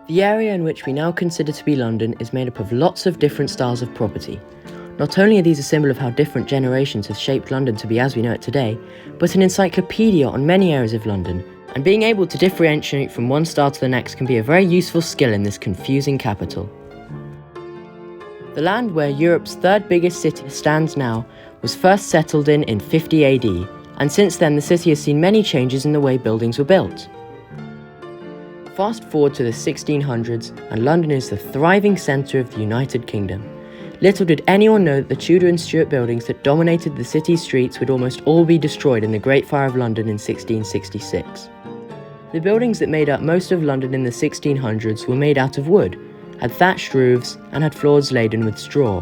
The area in which we now consider to be London is made up of lots of different styles of property. Not only are these a symbol of how different generations have shaped London to be as we know it today, but an encyclopedia on many areas of London, and being able to differentiate from one style to the next can be a very useful skill in this confusing capital. The land where Europe's third biggest city stands now was first settled in 50 AD, and since then the city has seen many changes in the way buildings were built. Fast forward to the 1600s, and London is the thriving centre of the United Kingdom. Little did anyone know that the Tudor and Stuart buildings that dominated the city's streets would almost all be destroyed in the Great Fire of London in 1666. The buildings that made up most of London in the 1600s were made out of wood, had thatched roofs, and had floors laden with straw.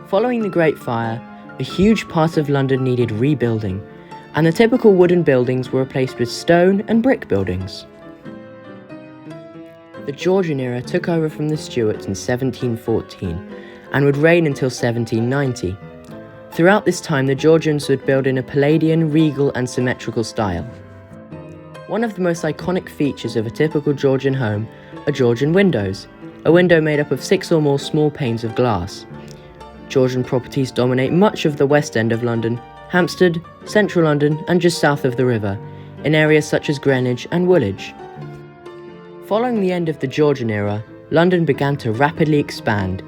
Following the Great Fire, a huge part of London needed rebuilding, and the typical wooden buildings were replaced with stone and brick buildings. The Georgian era took over from the Stuarts in 1714 and would reign until 1790. Throughout this time, the Georgians would build in a Palladian, regal and symmetrical style. One of the most iconic features of a typical Georgian home are Georgian windows, a window made up of 6 or more small panes of glass. Georgian properties dominate much of the West End of London, Hampstead, central London and just south of the river, in areas such as Greenwich and Woolwich. Following the end of the Georgian era, London began to rapidly expand.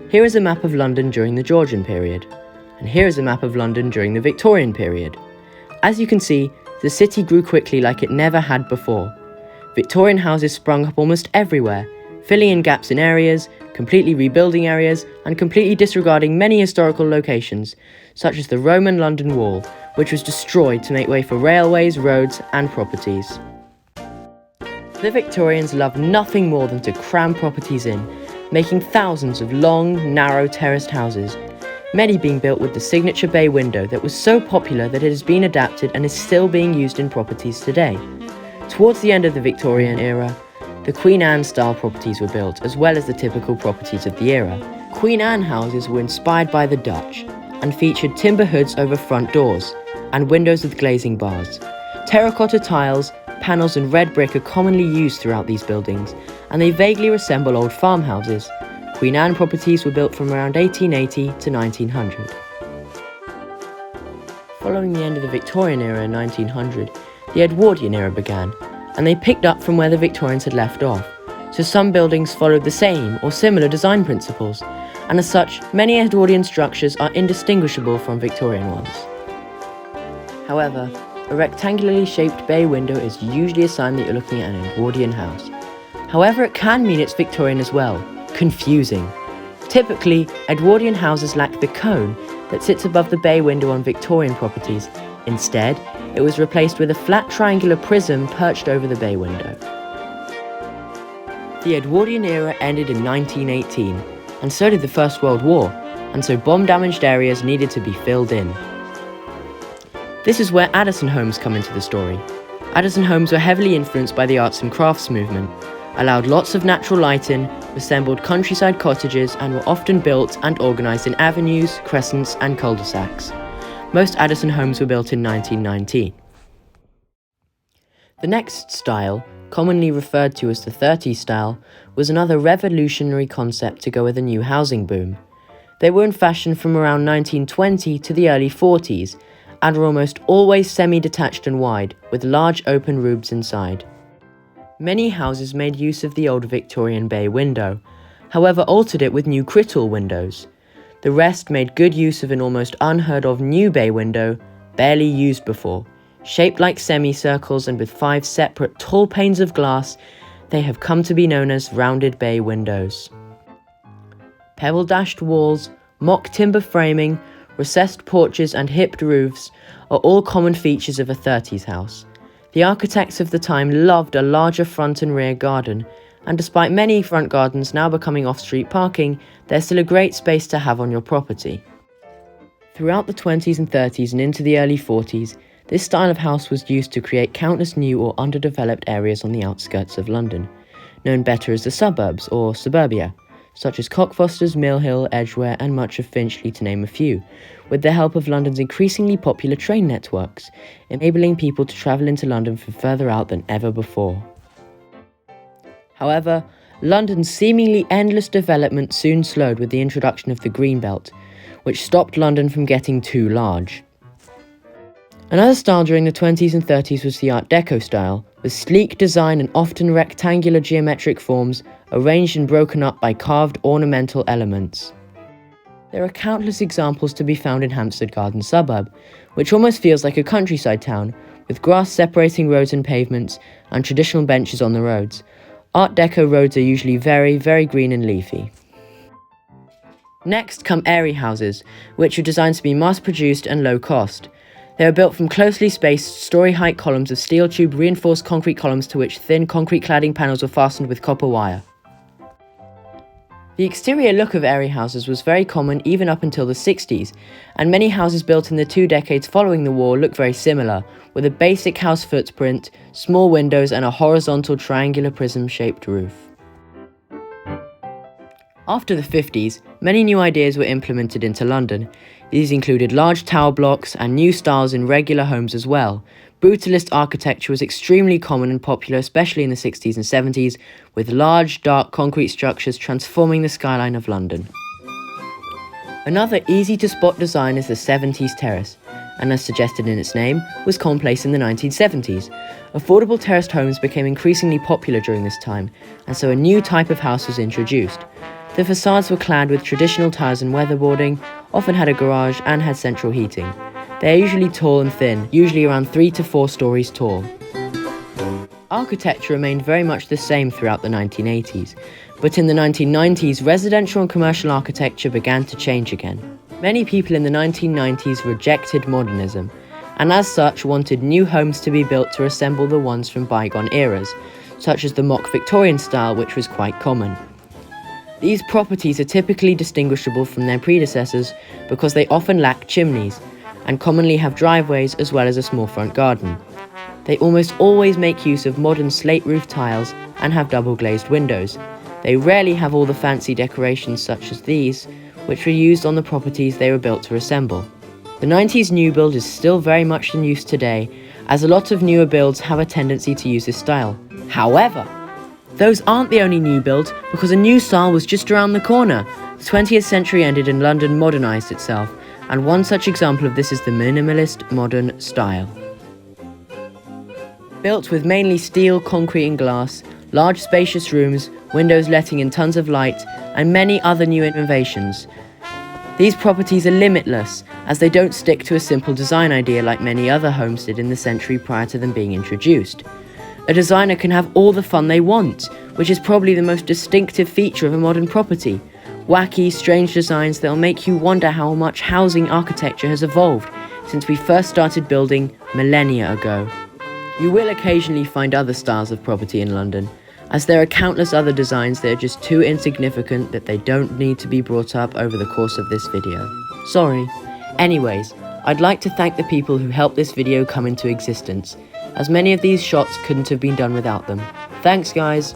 Here is a map of London during the Georgian period, and here is a map of London during the Victorian period. As you can see, the city grew quickly like it never had before. Victorian houses sprung up almost everywhere, filling in gaps in areas, completely rebuilding areas, and completely disregarding many historical locations, such as the Roman London Wall, which was destroyed to make way for railways, roads, and properties. The Victorians loved nothing more than to cram properties in, making thousands of long, narrow terraced houses, many being built with the signature bay window that was so popular that it has been adapted and is still being used in properties today. Towards the end of the Victorian era, the Queen Anne style properties were built, as well as the typical properties of the era. Queen Anne houses were inspired by the Dutch and featured timber hoods over front doors and windows with glazing bars. Terracotta tiles, panels and red brick are commonly used throughout these buildings, and they vaguely resemble old farmhouses. Queen Anne properties were built from around 1880 to 1900. Following the end of the Victorian era in 1900, the Edwardian era began, and they picked up from where the Victorians had left off, so some buildings followed the same or similar design principles, and as such, many Edwardian structures are indistinguishable from Victorian ones. However, a rectangularly shaped bay window is usually a sign that you're looking at an Edwardian house. However, it can mean it's Victorian as well. Confusing. Typically, Edwardian houses lack the cone that sits above the bay window on Victorian properties. Instead, it was replaced with a flat triangular prism perched over the bay window. The Edwardian era ended in 1918, and so did the First World War, and so bomb-damaged areas needed to be filled in. This is where Addison homes come into the story. Addison homes were heavily influenced by the arts and crafts movement, allowed lots of natural light in, resembled countryside cottages, and were often built and organised in avenues, crescents and cul-de-sacs. Most Addison homes were built in 1919. The next style, commonly referred to as the 30s style, was another revolutionary concept to go with a new housing boom. They were in fashion from around 1920 to the early 40s, and were almost always semi-detached and wide, with large open roofs inside. Many houses made use of the old Victorian bay window, however altered it with new Crittall windows. The rest made good use of an almost unheard of new bay window, barely used before. Shaped like semicircles and with 5 separate tall panes of glass, they have come to be known as rounded bay windows. Pebble-dashed walls, mock timber framing, recessed porches and hipped roofs are all common features of a 30s house. The architects of the time loved a larger front and rear garden, and despite many front gardens now becoming off-street parking, there's still a great space to have on your property. Throughout the 20s and 30s and into the early 40s, this style of house was used to create countless new or underdeveloped areas on the outskirts of London, known better as the suburbs or suburbia, such as Cockfosters, Mill Hill, Edgware and much of Finchley to name a few, with the help of London's increasingly popular train networks, enabling people to travel into London from further out than ever before. However, London's seemingly endless development soon slowed with the introduction of the Green Belt, which stopped London from getting too large. Another style during the 20s and 30s was the Art Deco style, with sleek design and often rectangular geometric forms arranged and broken up by carved ornamental elements. There are countless examples to be found in Hampstead Garden suburb, which almost feels like a countryside town, with grass separating roads and pavements and traditional benches on the roads. Art Deco roads are usually very, very green and leafy. Next come airy houses, which are designed to be mass-produced and low-cost. They are built from closely spaced, story-height columns of steel tube reinforced concrete columns to which thin concrete cladding panels were fastened with copper wire. The exterior look of airy houses was very common even up until the 60s, and many houses built in the 2 decades following the war look very similar, with a basic house footprint, small windows and a horizontal triangular prism-shaped roof. After the 50s, many new ideas were implemented into London. These included large tower blocks and new styles in regular homes as well. Brutalist architecture was extremely common and popular, especially in the 60s and 70s, with large, dark concrete structures transforming the skyline of London. Another easy-to-spot design is the 70s terrace, and as suggested in its name, was commonplace in the 1970s. Affordable terraced homes became increasingly popular during this time, and so a new type of house was introduced. The facades were clad with traditional tiles and weatherboarding, often had a garage and had central heating. They are usually tall and thin, usually around 3 to 4 stories tall. Architecture remained very much the same throughout the 1980s, but in the 1990s, residential and commercial architecture began to change again. Many people in the 1990s rejected modernism, and as such wanted new homes to be built to resemble the ones from bygone eras, such as the mock Victorian style, which was quite common. These properties are typically distinguishable from their predecessors because they often lack chimneys, and commonly have driveways as well as a small front garden. They almost always make use of modern slate roof tiles and have double glazed windows. They rarely have all the fancy decorations such as these, which were used on the properties they were built to resemble. The 90s new build is still very much in use today, as a lot of newer builds have a tendency to use this style. However, those aren't the only new builds, because a new style was just around the corner. The 20th century ended and London modernised itself, and one such example of this is the minimalist modern style. Built with mainly steel, concrete and glass, large spacious rooms, windows letting in tons of light, and many other new innovations. These properties are limitless, as they don't stick to a simple design idea like many other homes did in the century prior to them being introduced. A designer can have all the fun they want, which is probably the most distinctive feature of a modern property. Wacky, strange designs that will make you wonder how much housing architecture has evolved since we first started building millennia ago. You will occasionally find other styles of property in London, as there are countless other designs that are just too insignificant that they don't need to be brought up over the course of this video. Sorry. Anyways, I'd like to thank the people who helped this video come into existence, as many of these shots couldn't have been done without them. Thanks guys!